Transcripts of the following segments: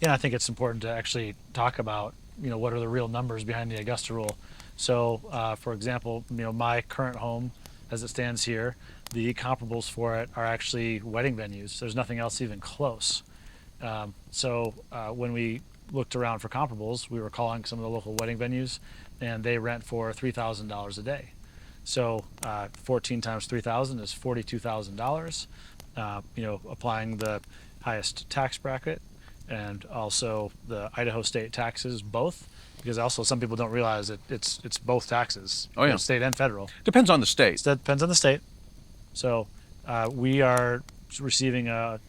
Yeah, I think it's important to actually talk about, what are the real numbers behind the Augusta Rule. So, for example, my current home, as it stands here, the comparables for it are actually wedding venues. There's nothing else even close. When we looked around for comparables, we were calling some of the local wedding venues, and they rent for $3,000 a day. So 14 times 3,000 is $42,000. Applying the highest tax bracket and also the Idaho state taxes both, because also some people don't realize that it's both taxes, Oh yeah, state and federal. depends on the state. So that depends on the state. So we are receiving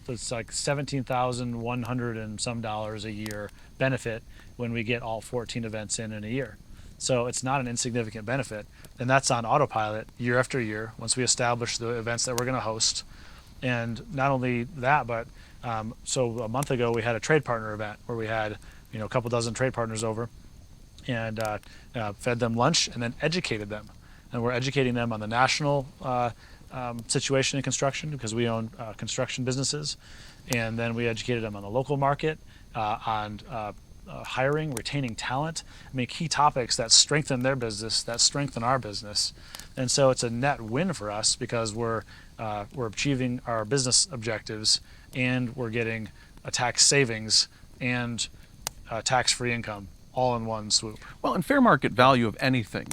it's like 17,100 and some dollars a year benefit when we get all 14 events in a year. So it's not an insignificant benefit, and that's on autopilot year after year once we establish the events that we're going to host. And not only that, but so a month ago we had a trade partner event where we had a couple dozen trade partners over, and fed them lunch and then educated them. And we're educating them on the national situation in construction, because we own construction businesses. And then we educated them on the local market, on hiring, retaining talent. I mean, key topics that strengthen their business, that strengthen our business. And so it's a net win for us, because we're achieving our business objectives, and we're getting a tax savings and tax-free income all in one swoop. Well, and fair market value of anything.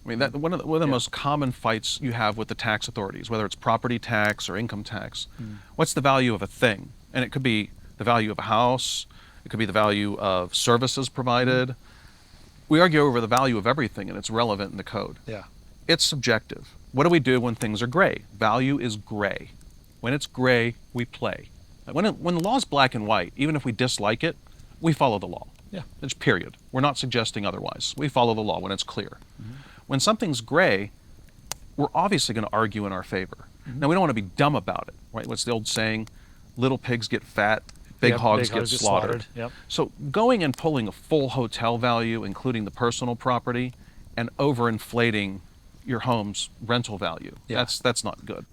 I mean, one of the most common fights you have with the tax authorities, whether it's property tax or income tax, what's the value of a thing? And it could be the value of a house, it could be the value of services provided. We argue over the value of everything, and it's relevant in the code. Yeah. It's subjective. What do we do when things are gray? Value is gray. When it's gray, we play. When the law is black and white, even if we dislike it, we follow the law. Yeah. It's period. We're not suggesting otherwise. We follow the law when it's clear. When something's gray, we're obviously going to argue in our favor. Now, we don't want to be dumb about it, right? What's the old saying? Little pigs get fat, big hogs get slaughtered. Yep. So going and pulling a full hotel value, including the personal property, and overinflating your home's rental value, that's not good.